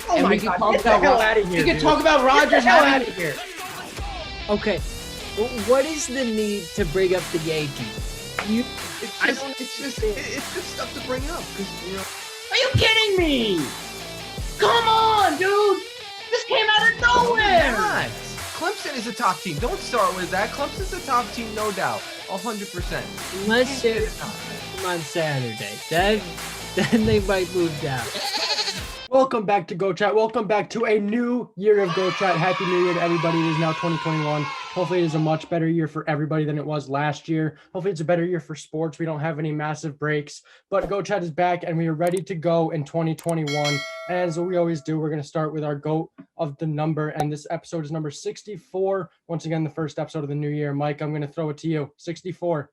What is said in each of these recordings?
Oh and my we can God, talk get the about hell out of here. We can talk about Rodgers. Get the hell out out of here. Okay, what is the need to bring up the Yankees? It's just stuff to bring up because Are you kidding me? Come on, dude. This came out of nowhere. not. Clemson is a top team. Don't start with that. Clemson's a top team, no doubt, 100%. Unless they're on Saturday, then they might move down. Welcome back to Go Chat. Welcome back to a new year of Go Chat. Happy New Year to everybody. It is now 2021. Hopefully it is a much better year for everybody than it was last year. Hopefully it's a better year for sports. We don't have any massive breaks, but Go Chat is back and we are ready to go in 2021. And as we always do, we're going to start with our GOAT of the number. And this episode is number 64. Once again, the first episode of the new year. Mike, I'm going to throw it to you. 64.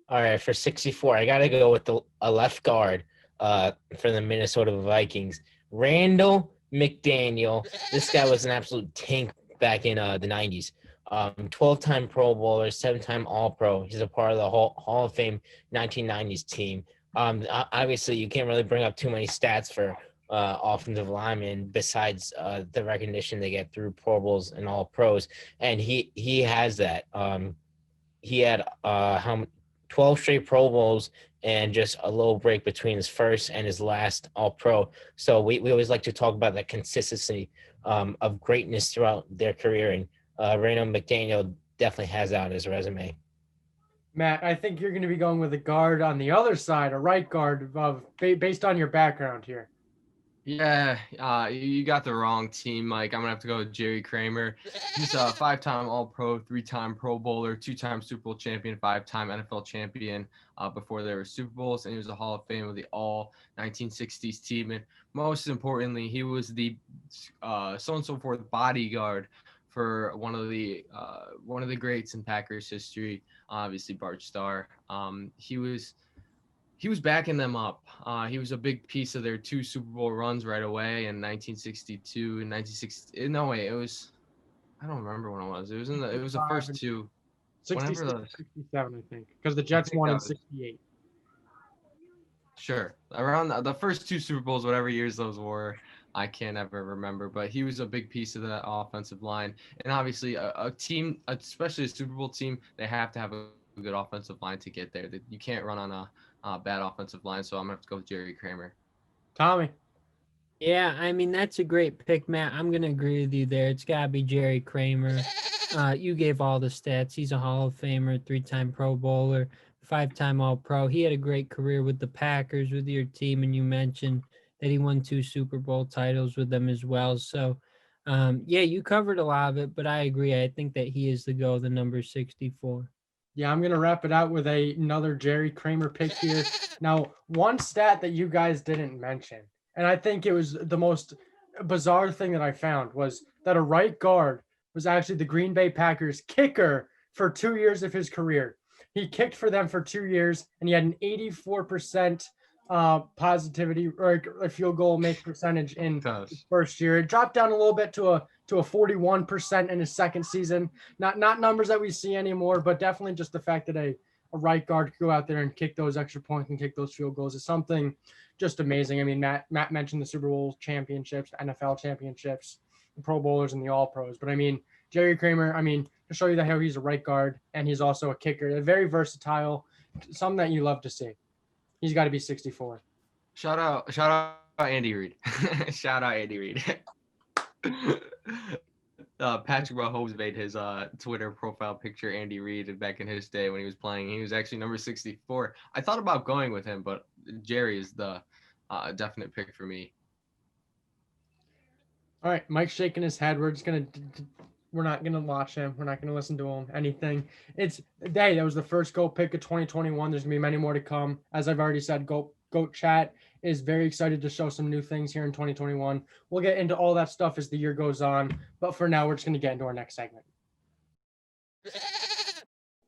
All right, for 64, I got to go with a left guard for the Minnesota Vikings. Randall McDaniel. This guy was an absolute tank back in the 90s. 12-time Pro Bowler, 7-time All-Pro. He's a part of the Hall of Fame 1990s team. Obviously, you can't really bring up too many stats for offensive linemen besides the recognition they get through Pro Bowls and All-Pros, and he has that. He had 12 straight Pro Bowls and just a little break between his first and his last All-Pro. So we always like to talk about the consistency of greatness throughout their career, and Randall McDaniel definitely has that on his resume. Matt, I think you're going to be going with a guard on the other side, a right guard, based on your background here. Yeah, you got the wrong team, Mike. I'm going to have to go with Jerry Kramer. He's a 5-time All-Pro, 3-time Pro Bowler, 2-time Super Bowl champion, 5-time NFL champion before there were Super Bowls, and he was a Hall of Fame of the all 1960s team. And most importantly, he was the so-and-so forth bodyguard for one of the greats in Packers history, obviously Bart Starr. He was backing them up. He was a big piece of their 2 Super Bowl runs right away in 1962 and 1960. No, wait, it was. I don't remember when it was. It was the first 2. 66, 67, I think, because the Jets won in 68. Sure, around the first 2 Super Bowls, whatever years those were, I can't ever remember. But he was a big piece of that offensive line, and obviously a team, especially a Super Bowl team, they have to have a good offensive line to get there. You can't run on a bad offensive line, so I'm gonna have to go with Jerry Kramer. Tommy. Yeah, I mean, that's a great pick, Matt. I'm going to agree with you there. It's got to be Jerry Kramer. You gave all the stats. He's a Hall of Famer, 3-time Pro Bowler, 5-time All-Pro. He had a great career with the Packers, with your team, and you mentioned that he won 2 Super Bowl titles with them as well. So, yeah, you covered a lot of it, but I agree. I think that he is the GOAT, the number 64. Yeah, I'm going to wrap it out with another Jerry Kramer pick here. Now, one stat that you guys didn't mention, and I think it was the most bizarre thing that I found, was that a right guard was actually the Green Bay Packers kicker for 2 years of his career. He kicked for them for 2 years, and he had an 84% positivity or a field goal make percentage in his first year. It dropped down a little bit to a 41% in his second season. Not numbers that we see anymore, but definitely just the fact that a right guard could go out there and kick those extra points and kick those field goals is something just amazing. I mean, Matt mentioned the Super Bowl championships, NFL championships, the Pro Bowlers, and the All-Pros. But I mean, Jerry Kramer, I mean, to show you that how he's a right guard and he's also a kicker, they're very versatile, something that you love to see. He's got to be 64. Shout out Andy Reid. Shout out Andy Reid. Patrick Mahomes made his Twitter profile picture Andy Reid back in his day when he was playing. He was actually number 64. I thought about going with him, but Jerry is the definite pick for me. All right, Mike's shaking his head. We're not gonna watch him. We're not gonna listen to him. Anything. That was the first GOAT pick of 2021. There's gonna be many more to come. As I've already said, GOAT Chat is very excited to show some new things here in 2021. We'll get into all that stuff as the year goes on. But for now, we're just gonna get into our next segment.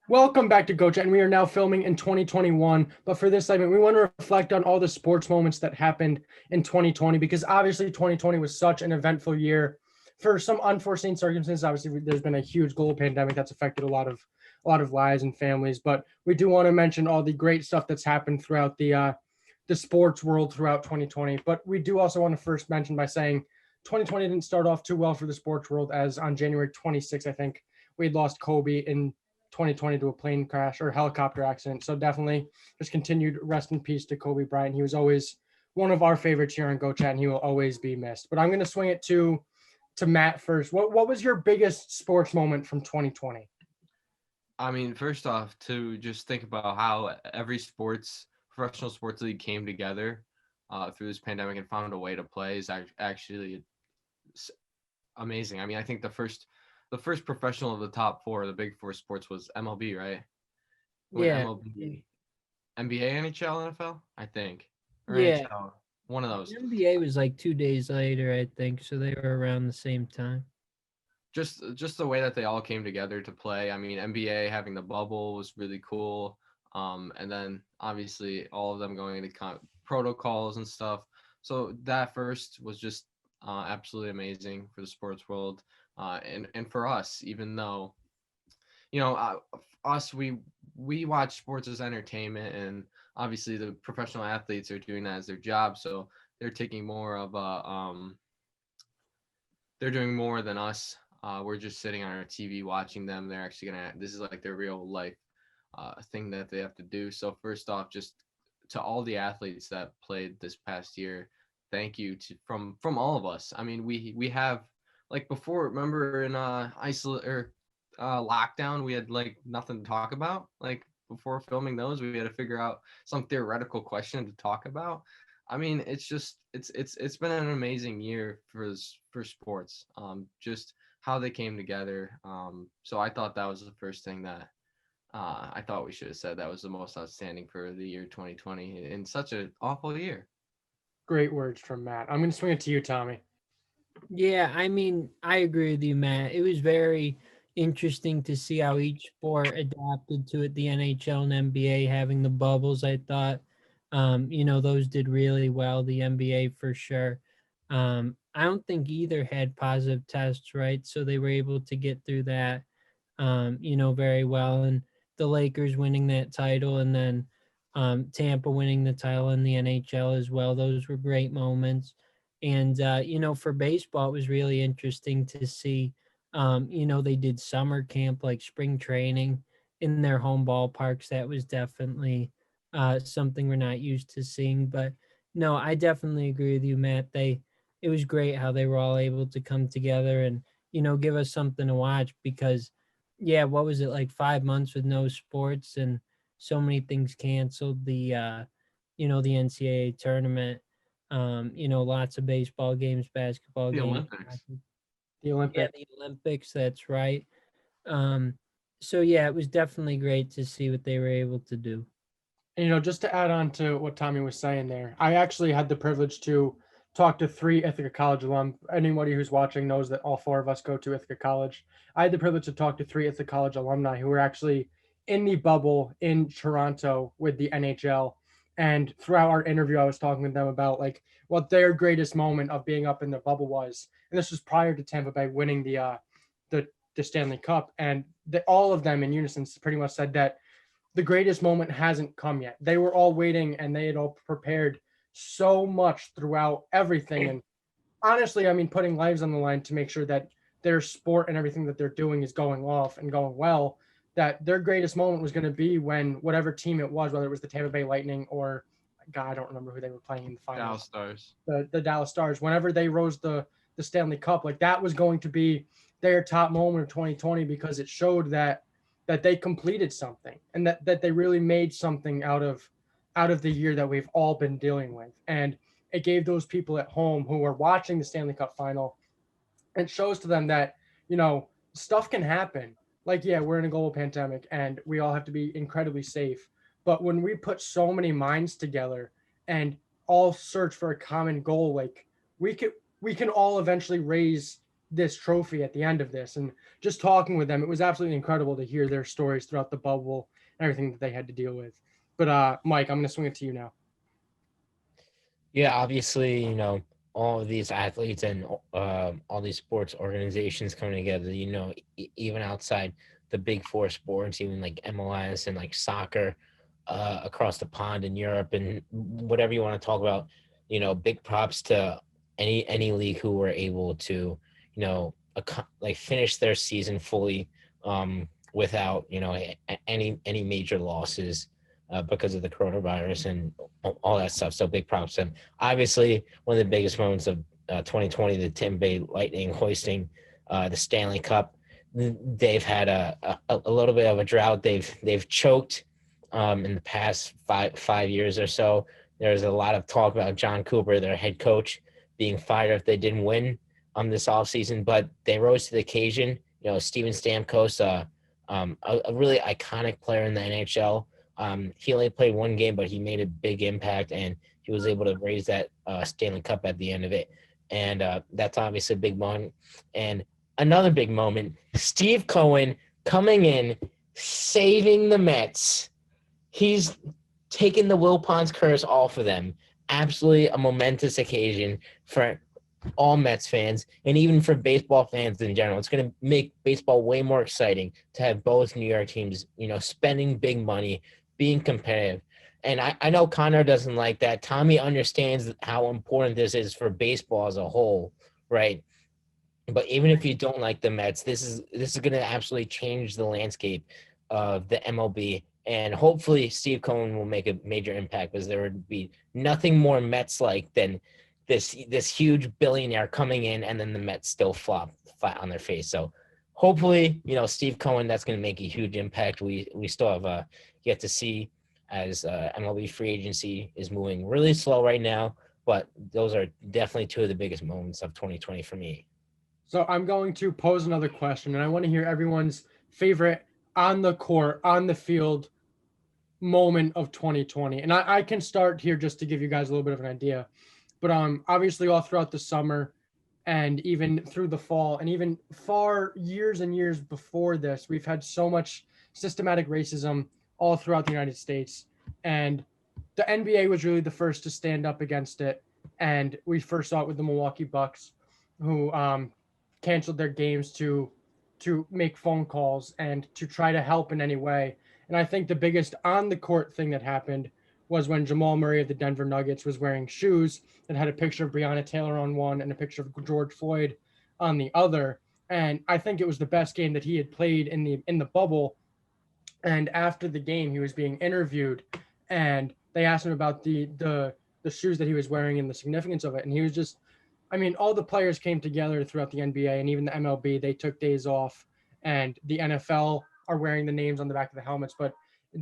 Welcome back to Go Chat, and we are now filming in 2021. But for this segment, we want to reflect on all the sports moments that happened in 2020, because obviously 2020 was such an eventful year. For some unforeseen circumstances, obviously there's been a huge global pandemic that's affected a lot of lives and families. But we do want to mention all the great stuff that's happened throughout the the sports world throughout 2020. But we do also want to first mention by saying 2020 didn't start off too well for the sports world, as on January 26th, I think we had lost Kobe in 2020 to a plane crash or helicopter accident. So definitely just continued rest in peace to Kobe Bryant. He was always one of our favorites here on Go Chat, and he will always be missed. But I'm going to swing it to Matt first. What was your biggest sports moment from 2020? I mean, first off, to just think about how every professional sports league came together through this pandemic and found a way to play is actually amazing. I mean, I think the first professional of the top four, the big four sports, was MLB, right? Yeah. MLB, NBA, NHL, NFL, I think. Or Yeah. NHL, one of those. The NBA was like 2 days later, I think, so they were around the same time. Just the way that they all came together to play. I mean, NBA having the bubble was really cool. And then obviously all of them going into protocols and stuff. So that first was just absolutely amazing for the sports world. And for us, even though, us, we watch sports as entertainment, and obviously the professional athletes are doing that as their job. So they're taking more of they're doing more than us. We're just sitting on our TV watching them. They're actually this is like their real life thing that they have to do. So first off, just to all the athletes that played this past year, thank you from all of us. I mean, we have, like, before, remember in lockdown, we had like nothing to talk about. Like before filming those, we had to figure out some theoretical question to talk about. I mean, it's been an amazing year for sports. Just how they came together. So I thought that was the first thing that I thought we should have said. That was the most outstanding for the year 2020 in such an awful year. Great words from Matt. I'm going to swing it to you, Tommy. Yeah, I mean, I agree with you, Matt. It was very interesting to see how each sport adapted to it. The NHL and NBA having the bubbles, I thought, those did really well. The NBA for sure. I don't think either had positive tests, right? So they were able to get through that, very well. And the Lakers winning that title, and then Tampa winning the title in the NHL as well. Those were great moments. And, for baseball, it was really interesting to see, they did summer camp, like spring training in their home ballparks. That was definitely something we're not used to seeing. But no, I definitely agree with you, Matt. It was great how they were all able to come together and, give us something to watch because, yeah, what was it, like 5 months with no sports and so many things canceled, the NCAA tournament, lots of baseball games, basketball The games. Olympics. The Olympics. Yeah, the Olympics, that's right. So yeah, it was definitely great to see what they were able to do. And, just to add on to what Tommy was saying there, I actually had the privilege to talk to 3 Ithaca College alum. Anybody who's watching knows that all 4 of us go to Ithaca College. I had the privilege to talk to 3 Ithaca College alumni who were actually in the bubble in Toronto with the NHL. And throughout our interview, I was talking with them about like what their greatest moment of being up in the bubble was. And this was prior to Tampa Bay winning the Stanley Cup. And all of them in unison pretty much said that the greatest moment hasn't come yet. They were all waiting, and they had all prepared so much throughout everything. And honestly, I mean, putting lives on the line to make sure that their sport and everything that they're doing is going off and going well, that their greatest moment was going to be when whatever team it was, whether it was the Tampa Bay Lightning or, God, I don't remember who they were playing in the finals. Dallas Stars. The Dallas Stars. Whenever they rose the Stanley Cup, like that was going to be their top moment of 2020 because it showed that they completed something and that they really made something out of the year that we've all been dealing with. And it gave those people at home who are watching the Stanley Cup final, it shows to them that, stuff can happen. Like, yeah, we're in a global pandemic and we all have to be incredibly safe. But when we put so many minds together and all search for a common goal, like we can all eventually raise this trophy at the end of this. And just talking with them, it was absolutely incredible to hear their stories throughout the bubble and everything that they had to deal with. But Mike, I'm going to swing it to you now. Yeah, obviously, all of these athletes and all these sports organizations coming together, even outside the big 4 sports, even like MLS and like soccer, across the pond in Europe and whatever you want to talk about. Big props to any league who were able to, like finish their season fully without any major losses because of the coronavirus and all that stuff. So big props. And obviously one of the biggest moments of 2020, the Tampa Bay Lightning hoisting the Stanley Cup. They've had a little bit of a drought. They've choked in the past five years or so. There's a lot of talk about John Cooper, their head coach, being fired if they didn't win this offseason, but they rose to the occasion. Steven Stamkos, a really iconic player in the NHL. He only played one game, but he made a big impact, and he was able to raise that Stanley Cup at the end of it. And that's obviously a big moment. And another big moment, Steve Cohen coming in, saving the Mets. He's taken the Wilpons curse off of them. Absolutely a momentous occasion for all Mets fans and even for baseball fans in general. It's going to make baseball way more exciting to have both New York teams, spending big money, being competitive. And I know Connor doesn't like that. Tommy understands how important this is for baseball as a whole, right? But even if you don't like the Mets, this is going to absolutely change the landscape of the MLB. And hopefully Steve Cohen will make a major impact, because there would be nothing more Mets-like than this huge billionaire coming in and then the Mets still flop flat on their face. So hopefully, Steve Cohen, that's going to make a huge impact. We still have yet to see, as MLB free agency is moving really slow right now, but those are definitely two of the biggest moments of 2020 for me. So I'm going to pose another question, and I want to hear everyone's favorite on the court, on the field moment of 2020. And I can start here just to give you guys a little bit of an idea. But obviously all throughout the summer and even through the fall and even far years and years before this, we've had so much systematic racism all throughout the United States. And the NBA was really the first to stand up against it. And we first saw it with the Milwaukee Bucks, who canceled their games to make phone calls and to try to help in any way. And I think the biggest on the court thing that happened was when Jamal Murray of the Denver Nuggets was wearing shoes that had a picture of Breonna Taylor on one and a picture of George Floyd on the other. And I think it was the best game that he had played in the bubble. And after the game, he was being interviewed, and they asked him about the shoes that he was wearing and the significance of it. And he was just, all the players came together throughout the NBA and even the MLB. They took days off, and the NFL are wearing the names on the back of the helmets. But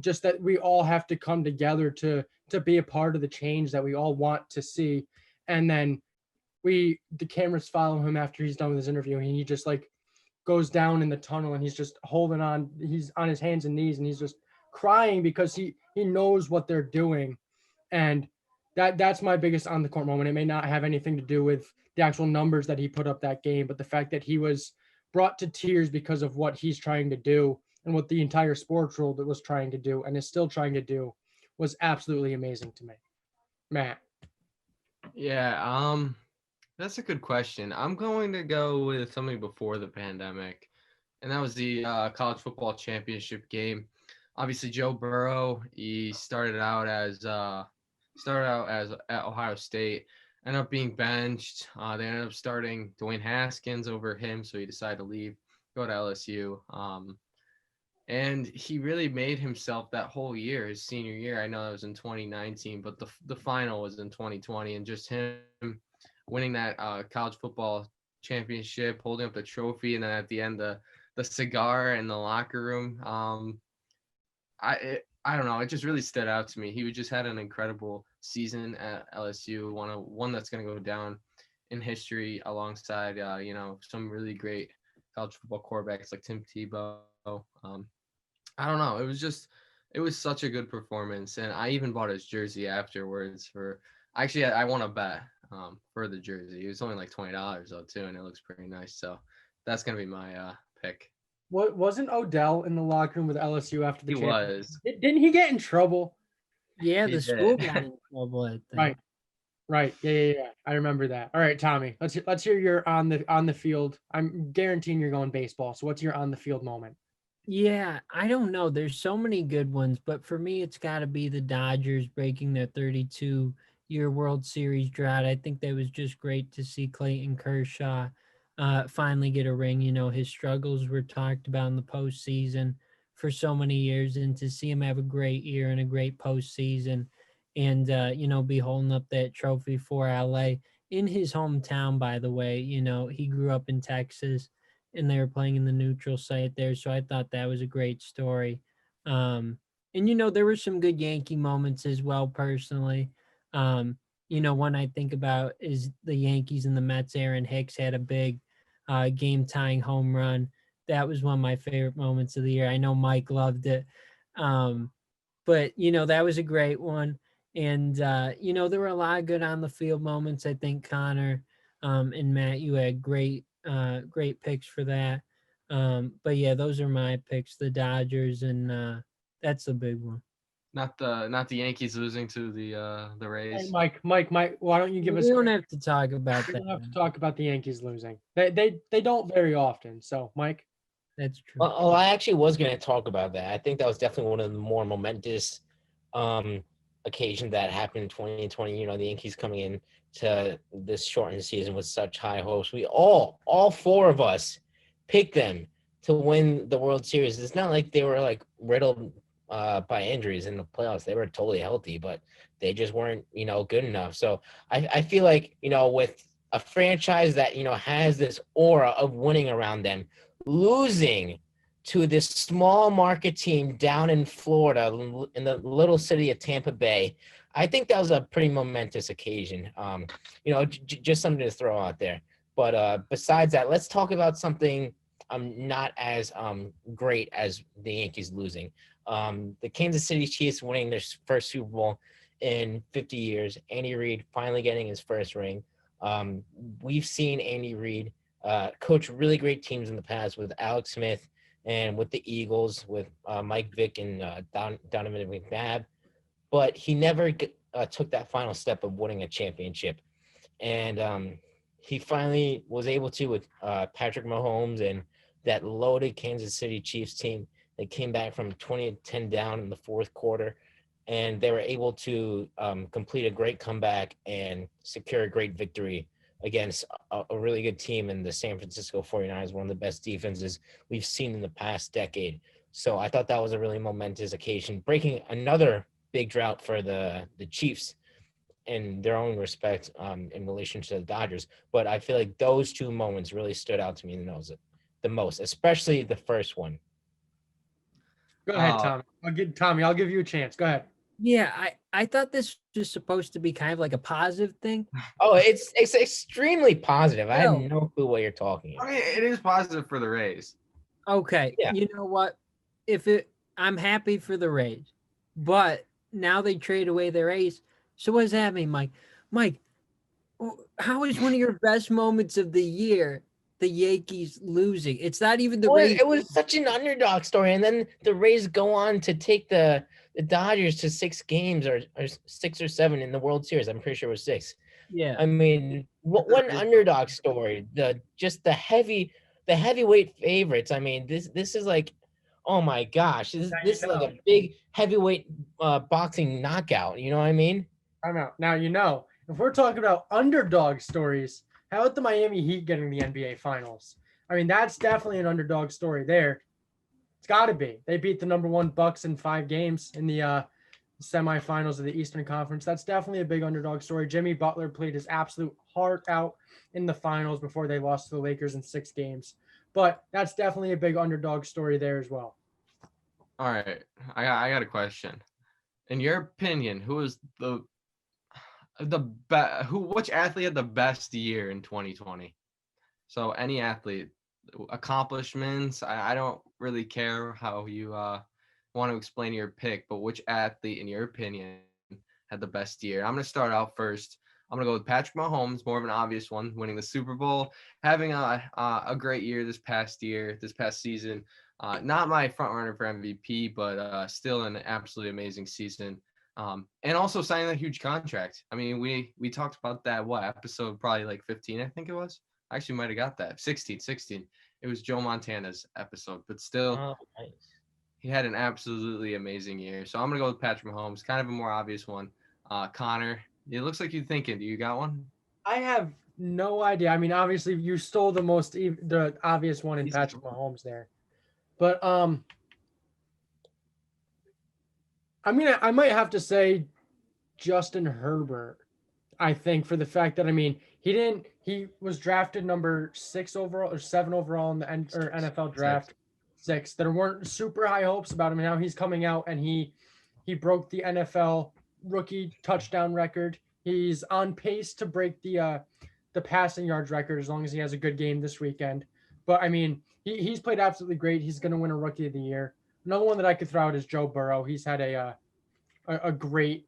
just that we all have to come together to be a part of the change that we all want to see. And then the cameras follow him after he's done with his interview, and he just like goes down in the tunnel, and he's just holding on. He's on his hands and knees, and he's just crying because he knows what they're doing. And that's my biggest on the court moment. It may not have anything to do with the actual numbers that he put up that game, but the fact that he was brought to tears because of what he's trying to do and what the entire sports world was trying to do and is still trying to do was absolutely amazing to me. Matt. Yeah, that's a good question. I'm going to go with something before the pandemic, and that was the college football championship game. Obviously, Joe Burrow, he started out as at Ohio State, ended up being benched. They ended up starting Dwayne Haskins over him, so he decided to leave, go to LSU. And he really made himself that whole year, his senior year. I know that was in 2019, but the final was in 2020, and just him winning that college football championship, holding up the trophy, and then at the end the cigar in the locker room. I don't know. It just really stood out to me. He just had an incredible season at LSU, one that's going to go down in history alongside, some really great college football quarterbacks like Tim Tebow. I don't know. It was such a good performance. And I even bought his jersey afterwards I won a bet for the jersey. It was only like $20 though too, and it looks pretty nice. So that's going to be my pick. What wasn't Odell in the locker room with LSU after the He championship? was. Didn't he get in trouble? Yeah, He the did. school got in trouble, I think. Right. Yeah. I remember that. All right, Tommy. Let's hear your on the field. I'm guaranteeing you're going baseball. So what's your on the field moment? Yeah, I don't know. There's so many good ones, but for me, it's got to be the Dodgers breaking their 32-year World Series drought. I think that was just great to see Clayton Kershaw finally get a ring. His struggles were talked about in the postseason for so many years, and to see him have a great year and a great postseason and, be holding up that trophy for LA in his hometown, by the way. He grew up in Texas and they were playing in the neutral site there. So I thought that was a great story. And there were some good Yankee moments as well, personally. One I think about is the Yankees and the Mets. Aaron Hicks had a big game tying home run. That was one of my favorite moments of the year. I know Mike loved it. But that was a great one. And there were a lot of good on the field moments. I think Connor and Matt, you had great picks for that. But yeah, those are my picks, the Dodgers, and that's the big one. Not the Yankees losing to the Hey, Rays. Mike, why don't you give us? We don't have to talk about We that. don't have to talk about the Yankees losing. They don't very often. So, Mike. That's true. Well, I actually was going to talk about that. I think that was definitely one of the more momentous occasions that happened in 2020. The Yankees coming in to this shortened season with such high hopes. We all four of us, picked them to win the World Series. It's not like they were like riddled by injuries in the playoffs. They were totally healthy, but they just weren't, good enough. So I feel like, with a franchise that, has this aura of winning around them, losing to this small market team down in Florida, in the little city of Tampa Bay, I think that was a pretty momentous occasion. Just something to throw out there. But besides that, let's talk about something not as great as the Yankees losing. The Kansas City Chiefs winning their first Super Bowl in 50 years. Andy Reid finally getting his first ring. We've seen Andy Reid coach really great teams in the past with Alex Smith and with the Eagles, with Mike Vick and Donovan McNabb, but he never took that final step of winning a championship. And he finally was able to with Patrick Mahomes and that loaded Kansas City Chiefs team. They came back from 20-10 down in the fourth quarter, and they were able to complete a great comeback and secure a great victory against a really good team in the San Francisco 49ers, one of the best defenses we've seen in the past decade. So I thought that was a really momentous occasion, breaking another big drought for the Chiefs in their own respect in relation to the Dodgers. But I feel like those two moments really stood out to me the most, especially the first one. Go ahead, Tommy. I'll give you a chance. Go ahead. Yeah, I thought this was supposed to be kind of like a positive thing. Oh, it's extremely positive. I have No. no clue what you're talking about. I mean, it is positive for the Rays. Okay, Yeah. you know what? I'm happy for the Rays, but now they trade away their ace. So what does that mean, Mike? Mike, how is one of your best moments of the year the Yankees losing? It's not even the Well, Rays. it was such an underdog story, and then the Rays go on to take the Dodgers to 6 games or 6 or 7 in the World Series. I'm pretty sure it was 6. Yeah. I mean, what an underdog story. The heavyweight favorites. I mean, this is like, oh my gosh, this is like a big heavyweight boxing knockout. You know what I mean? I'm out. Now, if we're talking about underdog stories, how about the Miami Heat getting the NBA Finals? I mean, that's definitely an underdog story there. It's got to be. They beat the number 1 Bucks in 5 games in the semifinals of the Eastern Conference. That's definitely a big underdog story. Jimmy Butler played his absolute heart out in the finals before they lost to the Lakers in 6 games. But that's definitely a big underdog story there as well. All right, I got a question. In your opinion, who is which athlete had the best year in 2020? So any athlete, accomplishments. I don't really care how you want to explain your pick, but which athlete, in your opinion, had the best year? I'm going to start out first. I'm going to go with Patrick Mahomes, more of an obvious one, winning the Super Bowl, having a great year this past season. Not my front runner for MVP, but still an absolutely amazing season. And also signing a huge contract. I mean, we talked about that, episode probably like 15, I think it was. I actually might have got that, 16. It was Joe Montana's episode, but still, Oh, nice. he had an absolutely amazing year. So I'm gonna go with Patrick Mahomes. Kind of a more obvious one. Connor, it looks like you're thinking. Do you got one? I have no idea. I mean, obviously, you stole the obvious one in Easy. Patrick Mahomes there, but I might have to say Justin Herbert. I think for the fact that he was drafted number 6 overall or 7 overall in the NFL draft. 6. There weren't super high hopes about him. Now he's coming out and he broke the NFL rookie touchdown record. He's on pace to break the passing yards record as long as he has a good game this weekend. But I mean, he's played absolutely great. He's going to win a Rookie of the Year. Another one that I could throw out is Joe Burrow. He's had a great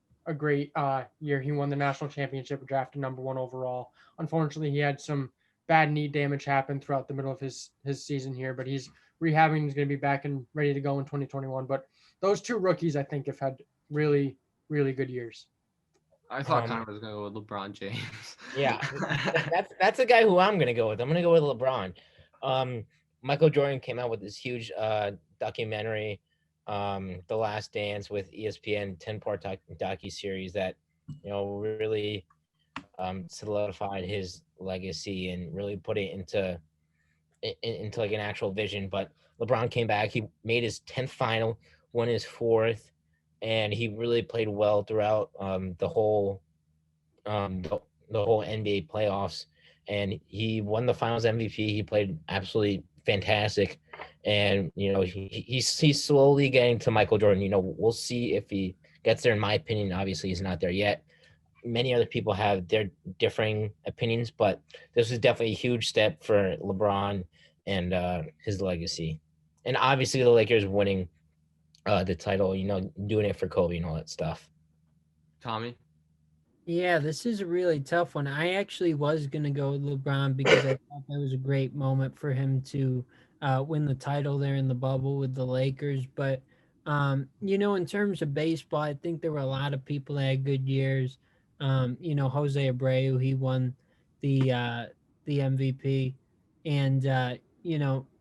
year. He won the national championship, drafted number 1 overall. Unfortunately, he had some bad knee damage happen throughout the middle of his season here, but he's rehabbing. He's going to be back and ready to go in 2021. But those 2 rookies, I think, have had really, really good years. I thought Connor was gonna go with LeBron James. Yeah, that's a guy who I'm gonna go with. I'm gonna go with LeBron. Michael Jordan came out with this huge documentary, The Last Dance, with ESPN 10-part docu-series that really solidified his legacy and really put it into like an actual vision. But LeBron came back. He made his 10th final, won his 4th, and he really played well throughout the whole NBA playoffs. And he won the Finals MVP. He played absolutely fantastic, and he's slowly getting to Michael Jordan. We'll see if he gets there. In my opinion, obviously he's not there yet. Many other people have their differing opinions, but this is definitely a huge step for LeBron and his legacy. And obviously the Lakers winning the title, doing it for Kobe and all that stuff. Tommy? Yeah, this is a really tough one. I actually was going to go with LeBron because I thought that was a great moment for him to win the title there in the bubble with the Lakers. But, in terms of baseball, I think there were a lot of people that had good years. Jose Abreu, he won the MVP. And,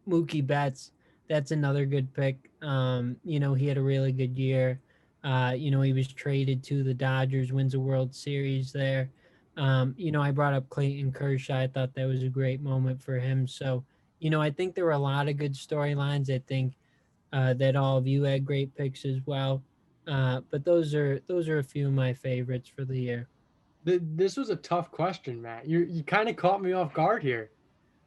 Mookie Betts, that's another good pick. He had a really good year. He was traded to the Dodgers, wins a World Series there. I brought up Clayton Kershaw. I thought that was a great moment for him. So, I think there were a lot of good storylines. I think that all of you had great picks as well. But those are a few of my favorites for the year. This was a tough question, Matt. You kind of caught me off guard here.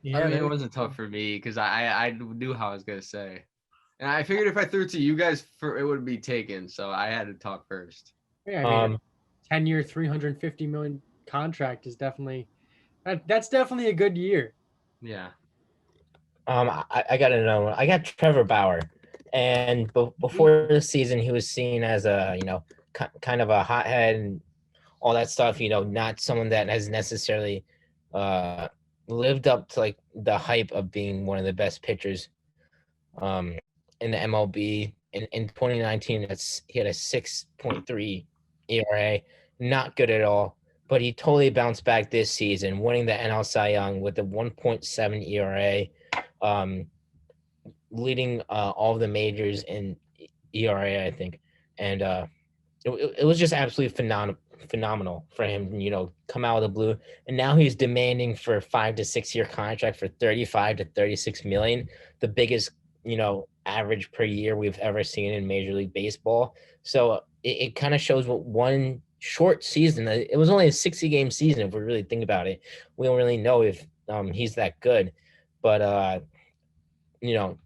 Yeah, I mean, it wasn't tough for me because I knew how I was gonna say. And I figured if I threw it to you guys, it would be taken. So I had to talk first. Yeah, 10-year, $350 million contract is definitely that's definitely a good year. Yeah. I got another one. I got Trevor Bauer, and before the season, he was seen as a kind of a hothead and all that stuff. Not someone that has necessarily lived up to like the hype of being one of the best pitchers in the MLB. In 2019, he had a 6.3 ERA, not good at all. But he totally bounced back this season, winning the NL Cy Young with a 1.7 ERA, leading all of the majors in ERA, I think. And it was just absolutely phenomenal for him, come out of the blue. And now he's demanding for a 5 to 6 year contract for 35 to 36 million, the biggest average per year we've ever seen in Major League Baseball. So it kind of shows what one short season, it was only a 60-game season if we really think about it. We don't really know if he's that good, but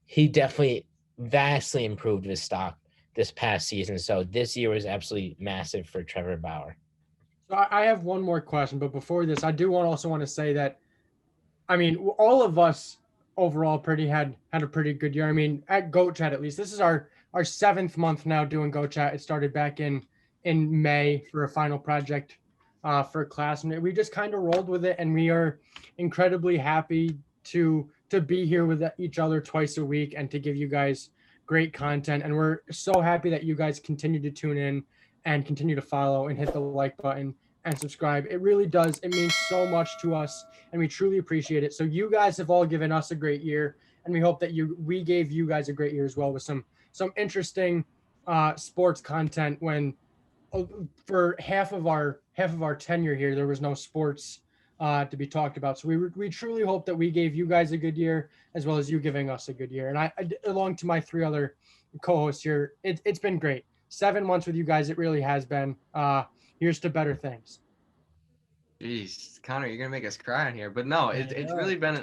he definitely vastly improved his stock this past season. So this year was absolutely massive for Trevor Bauer. So I have one more question, but before this, I do also want to say that, all of us overall had a pretty good year. At Goat Chat, at least, this is our 7th month now doing Goat Chat. It started back in May for a final project for a class, and we just kind of rolled with it, and we are incredibly happy to be here with each other twice a week and to give you guys great content. And we're so happy that you guys continue to tune in and continue to follow and hit the like button and subscribe. It really does. It means so much to us, and we truly appreciate it. So you guys have all given us a great year, and we hope that we gave you guys a great year as well with some interesting sports content when for half of our tenure here there was no sports to be talked about. So we truly hope that we gave you guys a good year as well as you giving us a good year. And I along to my three other co-hosts here, it's been great. 7 months with you guys, it really has been. Here's to better things. Jeez, Connor, you're gonna make us cry in here. But no, it's know. really been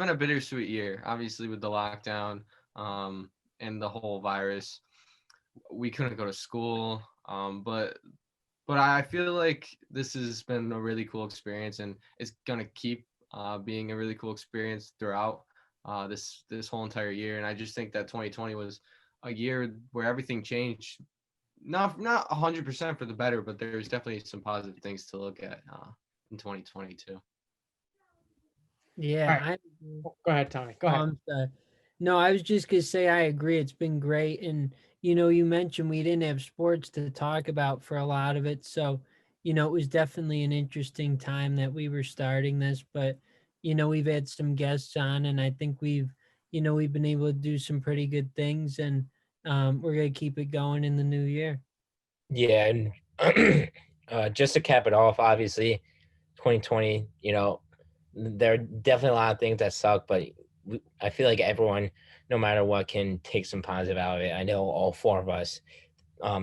a bittersweet year. Obviously, with the lockdown, and the whole virus, we couldn't go to school. But I feel like this has been a really cool experience, and it's gonna keep being a really cool experience throughout this whole entire year. And I just think that 2020 was a year where everything changed. Not 100% for the better, but there's definitely some positive things to look at in 2022. Yeah, All right. Go ahead, Tommy. Go ahead. I'm sorry. No, I was just gonna say I agree. It's been great, and you mentioned we didn't have sports to talk about for a lot of it, so it was definitely an interesting time that we were starting this. But we've had some guests on, and I think we've been able to do some pretty good things, and we're gonna keep it going in the new year. Yeah, and just to cap it off, obviously, 2020. There are definitely a lot of things that suck, but I feel like everyone, no matter what, can take some positive out of it. I know all four of us.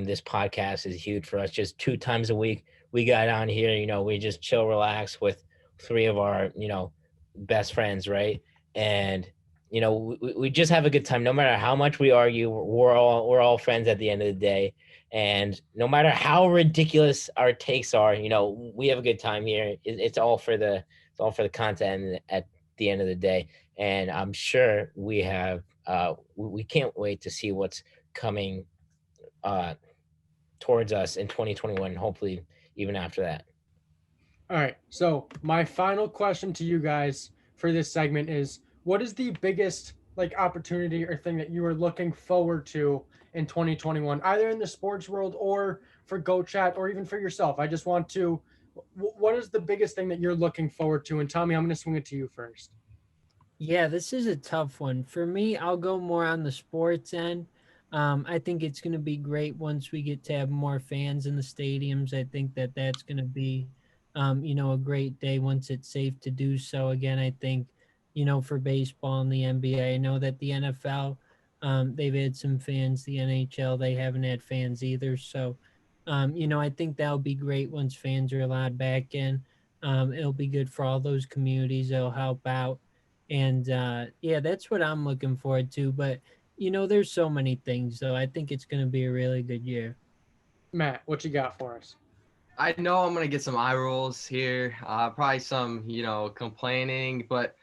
This podcast is huge for us. Just 2 times a week, we got on here. We just chill, relax with 3 of our, best friends, right? And we just have a good time. No matter how much we argue, we're all friends at the end of the day. And no matter how ridiculous our takes are, we have a good time here. It's all for the content at the end of the day. And I'm sure we have we can't wait to see what's coming towards us in 2021, hopefully even after that. All right. So my final question to you guys for this segment is, what is the biggest opportunity or thing that you are looking forward to in 2021, either in the sports world or for Go Chat or even for yourself? I just want to, what is the biggest thing that you're looking forward to? And Tommy, I'm going to swing it to you first. Yeah, this is a tough one. For me, I'll go more on the sports end. I think it's going to be great once we get to have more fans in the stadiums. I think that that's going to be, a great day once it's safe to do so. Again, I think, for baseball and the NBA, I know that the NFL, they've had some fans. The NHL, they haven't had fans either. So, I think that'll be great once fans are allowed back in. It'll be good for all those communities. It'll help out. And yeah, that's what I'm looking forward to. But there's so many things, though. I think it's going to be a really good year. Matt, what you got for us? I know I'm gonna get some eye rolls here, probably some complaining, but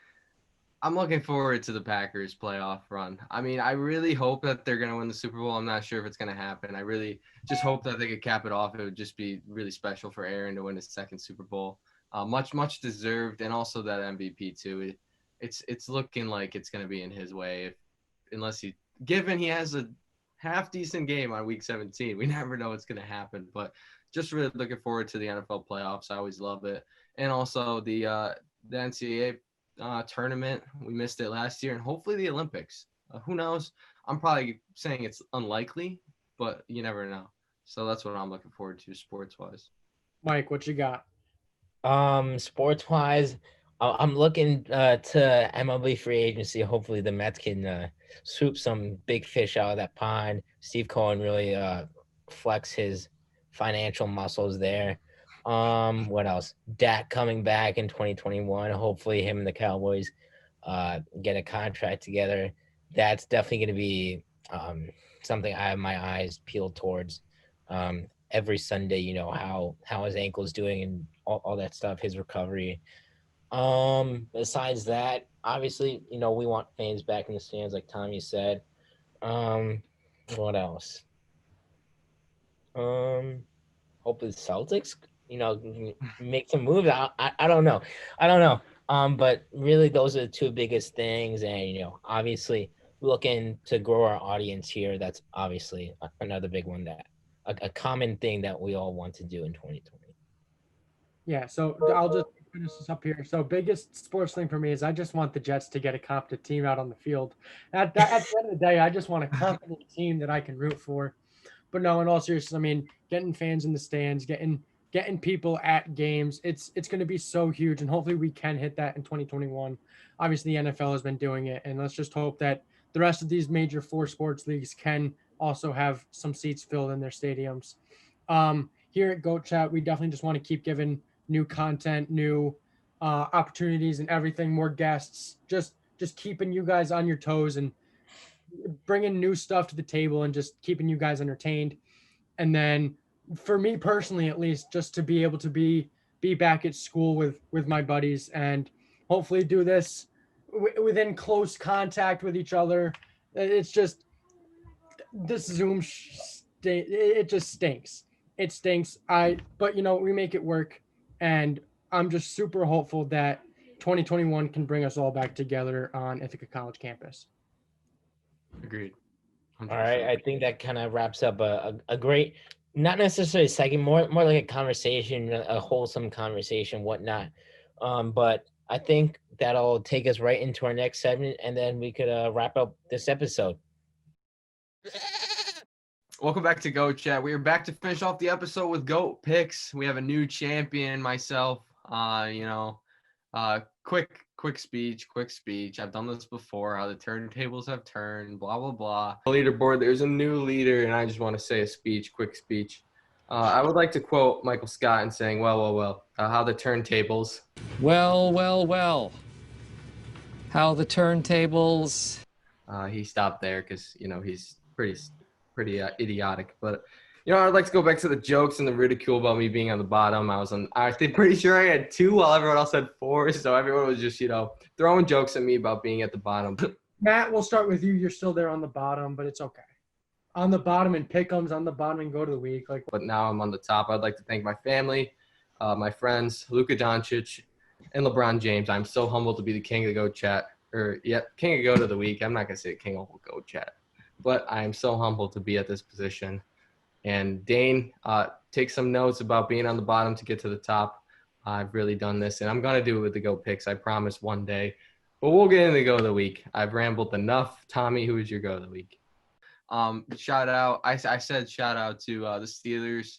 I'm looking forward to the Packers playoff run. I mean, I really hope that they're gonna win the Super Bowl. I'm not sure if it's gonna happen. I really just hope that they could cap it off. It would just be really special for Aaron to win his second Super Bowl. Much deserved, and also that MVP too. It's looking like it's gonna be in his way, unless he has a half decent game on week 17. We never know what's gonna happen, but just really looking forward to the NFL playoffs. I always love it, and also the NCAA tournament. We missed it last year, and hopefully the Olympics. Who knows? I'm probably saying it's unlikely, but you never know. So that's what I'm looking forward to sports wise. Mike, what you got? Sports wise, I'm looking to MLB free agency. Hopefully the Mets can swoop some big fish out of that pond. Steve Cohen really flex his financial muscles there. What else? Dak coming back in 2021. Hopefully him and the Cowboys get a contract together. That's definitely going to be something I have my eyes peeled towards every Sunday. How his ankle's doing and all that stuff, his recovery. Besides that, obviously, we want fans back in the stands, like Tommy said. What else? Hopefully the Celtics, make some moves. I don't know. But really those are the 2 biggest things. And, obviously looking to grow our audience here. That's obviously another big one, that a common thing that we all want to do in 2020. Yeah, so I'll just finish this up here. So biggest sports thing for me is I just want the Jets to get a competent team out on the field. At the end of the day, I just want a competent team that I can root for. But no, in all seriousness, I mean, getting fans in the stands, getting people at games, it's going to be so huge, and hopefully we can hit that in 2021. Obviously, the NFL has been doing it, and let's just hope that the rest of these major 4 sports leagues can also have some seats filled in their stadiums. Here at Goat Chat, we definitely just want to keep giving new content, new opportunities, and everything. More guests, just keeping you guys on your toes and bringing new stuff to the table and just keeping you guys entertained. And then for me personally, at least, just to be able to be back at school with my buddies and hopefully do this within close contact with each other. It's just this Zoom it just stinks. It stinks. But we make it work, and I'm just super hopeful that 2021 can bring us all back together on Ithaca College campus. Agreed. 100%. All right, I think that kind of wraps up a great, not necessarily segment, more like a conversation, a wholesome conversation, whatnot. But I think that'll take us right into our next segment, and then we could wrap up this episode. Welcome back to Goat Chat. We are back to finish off the episode with Goat Picks. We have a new champion, myself. Quick speech. I've done this before, how the turntables have turned, blah, blah, blah. Leaderboard, there's a new leader, and I just want to say quick speech. I would like to quote Michael Scott in saying, well, how the turntables. Well. How the turntables. He stopped there because, he's pretty idiotic. But, I'd like to go back to the jokes and the ridicule about me being on the bottom. I think pretty sure I had 2 while everyone else had 4. So everyone was just, throwing jokes at me about being at the bottom. Matt, we'll start with you. You're still there on the bottom, but it's okay. On the bottom and pick'ems, on the bottom and go to the week. But now I'm on the top. I'd like to thank my family, my friends, Luka Doncic, and LeBron James. I'm so humbled to be the king of the Goat Chat. King of Goat of the week. I'm not going to say king of Goat Chat. But I am so humbled to be at this position. And Dane, take some notes about being on the bottom to get to the top. I've really done this, and I'm going to do it with the Goat Picks. I promise one day. But we'll get into the Goat of the week. I've rambled enough. Tommy, who is your Goat of the week? Shout out. I said shout out to the Steelers,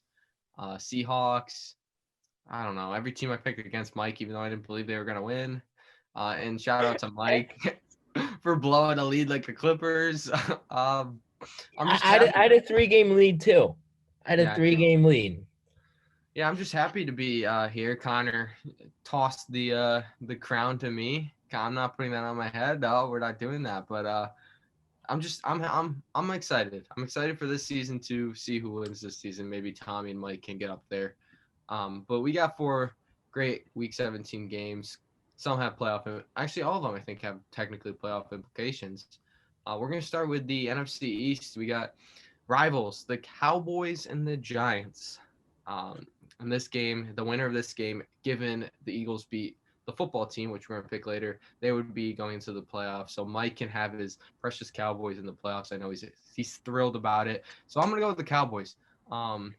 Seahawks. I don't know. Every team I picked against Mike, even though I didn't believe they were going to win. And shout out to Mike for blowing a lead like the Clippers. I had a 3-game lead too. I had a 3-game lead. Yeah, I'm just happy to be here. Connor tossed the crown to me. I'm not putting that on my head. No, we're not doing that. But I'm excited. I'm excited for this season to see who wins this season. Maybe Tommy and Mike can get up there. But we got 4 great Week 17 games. Some have playoff. Actually, all of them I think have technically playoff implications. We're going to start with the NFC East. We got rivals, the Cowboys and the Giants. In this game, the winner of this game, given the Eagles beat the football team, which we're going to pick later, they would be going to the playoffs. So Mike can have his precious Cowboys in the playoffs. I know he's thrilled about it. So I'm going to go with the Cowboys. I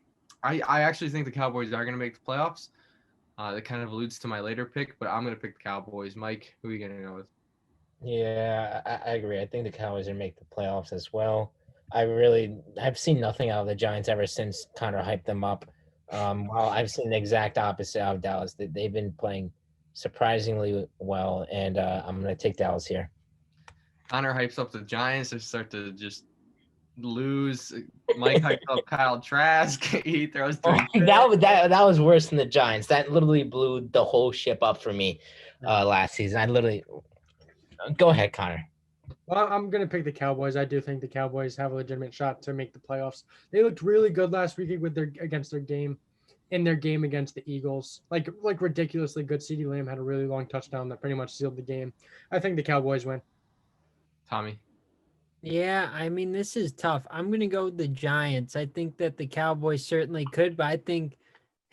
actually think the Cowboys are going to make the playoffs. That kind of alludes to my later pick, but I'm going to pick the Cowboys. Mike, who are you going to go with? Yeah, I agree. I think the Cowboys are going to make the playoffs as well. I've seen nothing out of the Giants ever since Connor hyped them up. While I've seen the exact opposite out of Dallas. They've been playing surprisingly well, and I'm going to take Dallas here. Connor hypes up the Giants. They start to just lose. Mike hyped up Kyle Trask. He throws. That was worse than the Giants. That literally blew the whole ship up for me last season. Go ahead, Connor. Well, I'm going to pick the Cowboys. I do think the Cowboys have a legitimate shot to make the playoffs. They looked really good last week against their game against the Eagles. Like ridiculously good. CeeDee Lamb had a really long touchdown that pretty much sealed the game. I think the Cowboys win. Tommy. Yeah, I mean, this is tough. I'm going to go with the Giants. I think that the Cowboys certainly could, but I think,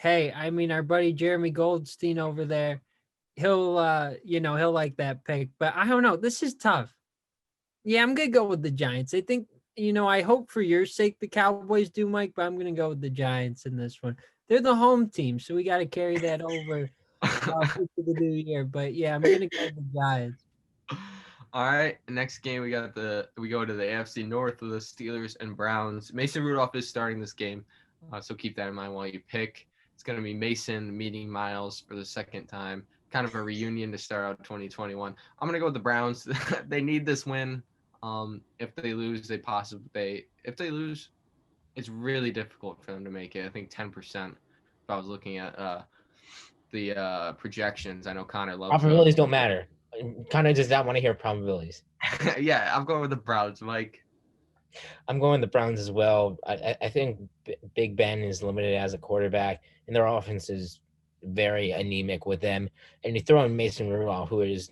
our buddy Jeremy Goldstein over there, he'll like that pick, but I don't know. This is tough. Yeah, I'm going to go with the Giants. I think, I hope for your sake the Cowboys do, Mike, but I'm going to go with the Giants in this one. They're the home team, so we got to carry that over to the new year. But yeah, I'm gonna go with the Giants. All right, next game we go to the AFC North with the Steelers and Browns. Mason Rudolph is starting this game, so keep that in mind while you pick. It's going to be Mason meeting Miles for the second time, kind of a reunion to start out 2021. I'm going to go with the Browns. They need this win. If they lose, if they lose, it's really difficult for them to make it. I think 10%. If I was looking at the projections, I know Connor loves Probabilities those. don't matter. Connor does not want to hear probabilities. Yeah, I'm going with the Browns, Mike. I'm going the Browns as well. I think Big Ben is limited as a quarterback, and their offense is very anemic with them. And you throw in Mason Rudolph, who is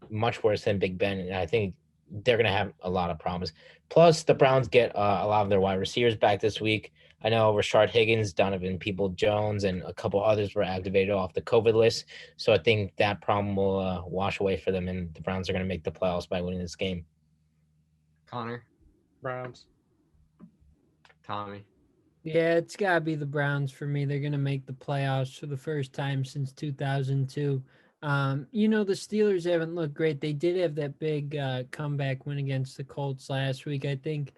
much worse than Big Ben, and I think they're going to have a lot of problems. Plus, the Browns get a lot of their wide receivers back this week. I know Rashard Higgins, Donovan People-Jones, and a couple others were activated off the COVID list. So I think that problem will wash away for them, and the Browns are going to make the playoffs by winning this game. Connor, Browns. Tommy. Yeah, it's gotta be the Browns for me. They're gonna make the playoffs for the first time since 2002. The Steelers haven't looked great. They did have that big comeback win against the Colts last week. I think,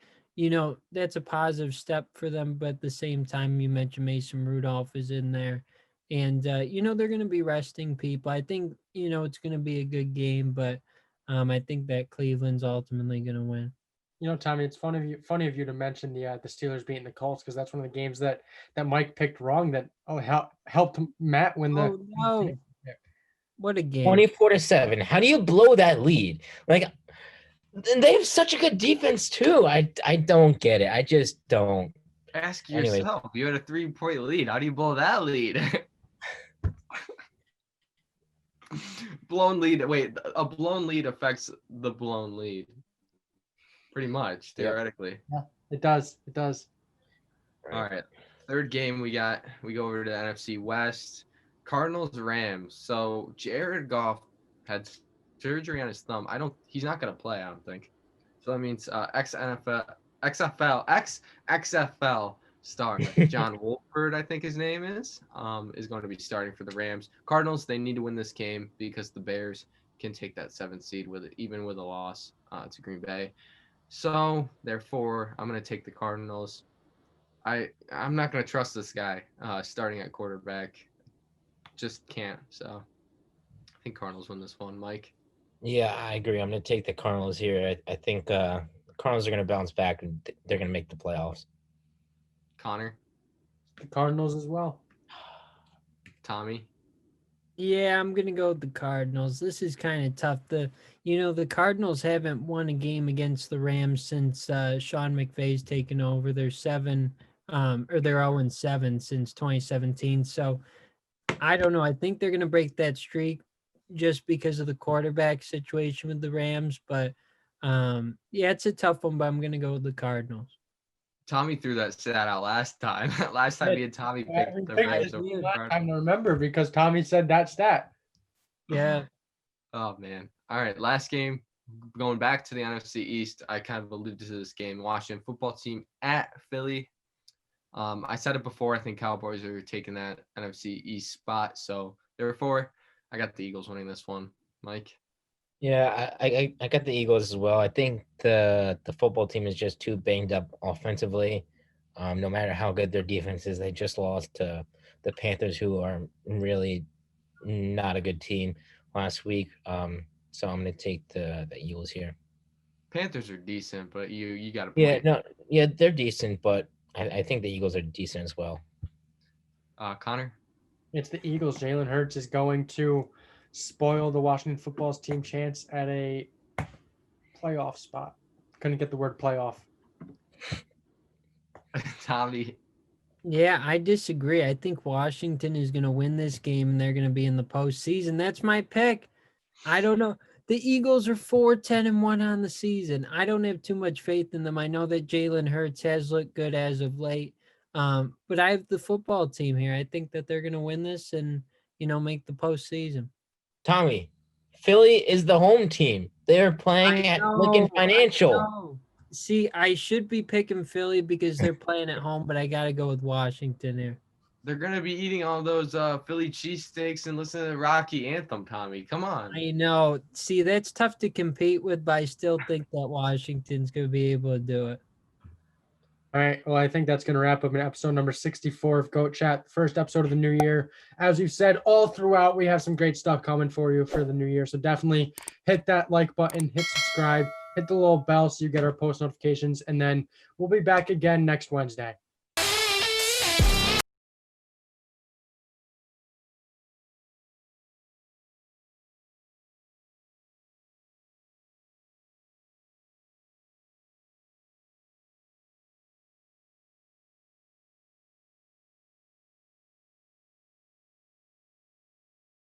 that's a positive step for them. But at the same time, you mentioned Mason Rudolph is in there. And, they're going to be resting people. I think, it's going to be a good game. But I think that Cleveland's ultimately going to win. Tommy, it's funny of you to mention the Oh, Steelers beating the Colts, because that's one of the games that Mike picked wrong that helped Matt win the. Oh, no. What a game. 24-7. How do you blow that lead? Like, they have such a good defense too. I don't get it. I just don't. Ask Anyway. yourself. You had a 3-point lead. How do you blow that lead? Blown lead. Wait, a blown lead affects the blown lead. Pretty much, theoretically. Yeah, it does. It does. All right. Third game we go over to the NFC West. Cardinals Rams. So Jared Goff had surgery on his thumb. He's not gonna play, I don't think. So that means XFL star John Wolford, I think his name is going to be starting for the Rams. Cardinals, they need to win this game because the Bears can take that 7th seed even with a loss to Green Bay. So therefore, I'm going to take the Cardinals. I'm not going to trust this guy starting at quarterback. Just can't. So I think Cardinals win this one. Mike? Yeah, I agree. I'm going to take the Cardinals here. I think the Cardinals are going to bounce back and they're going to make the playoffs. Connor? The Cardinals as well. Tommy? Yeah, I'm gonna go with the Cardinals. This is kind of tough. The Cardinals haven't won a game against the Rams since Sean McVay's taken over. They're 0-7 since 2017. So I don't know. I think they're gonna break that streak just because of the quarterback situation with the Rams. But yeah, it's a tough one. But I'm gonna go with the Cardinals. Tommy threw that stat out last time. Last time me and Tommy picked the Rams over the Last Cardinals. time to remember, because Tommy said that stat. Yeah. Oh, man. All right, last game. Going back to the NFC East, I kind of alluded to this game. Washington football team at Philly. I said it before. I think Cowboys are taking that NFC East spot. So, therefore, I got the Eagles winning this one. Mike? Yeah, I got the Eagles as well. I think the football team is just too banged up offensively. No matter how good their defense is, they just lost to the Panthers, who are really not a good team last week. So I'm going to take the Eagles here. Panthers are decent, but you got to Yeah, they're decent, but I think the Eagles are decent as well. Connor? It's the Eagles. Jalen Hurts is going to spoil the Washington football team chance at a playoff spot. Couldn't get the word playoff. Tommy? Yeah, I disagree. I think Washington is going to win this game and they're going to be in the postseason. That's my pick. I don't know. The Eagles are 4-10-1 on the season. I don't have too much faith in them. I know that Jalen Hurts has looked good as of late, but I have the football team here. I think that they're going to win this and, make the postseason. Tommy, Philly is the home team. They're playing at Lincoln Financial. See, I should be picking Philly because they're playing at home, but I got to go with Washington here. They're gonna be eating all those Philly cheesesteaks and listening to the Rocky anthem, Tommy. Come on. I know. See, that's tough to compete with, but I still think that Washington's going to be able to do it. All right. Well, I think that's going to wrap up in episode number 64 of Goat Chat, the first episode of the new year. As we've said all throughout, we have some great stuff coming for you for the new year. So definitely hit that like button, hit subscribe, hit the little bell so you get our post notifications. And then we'll be back again next Wednesday.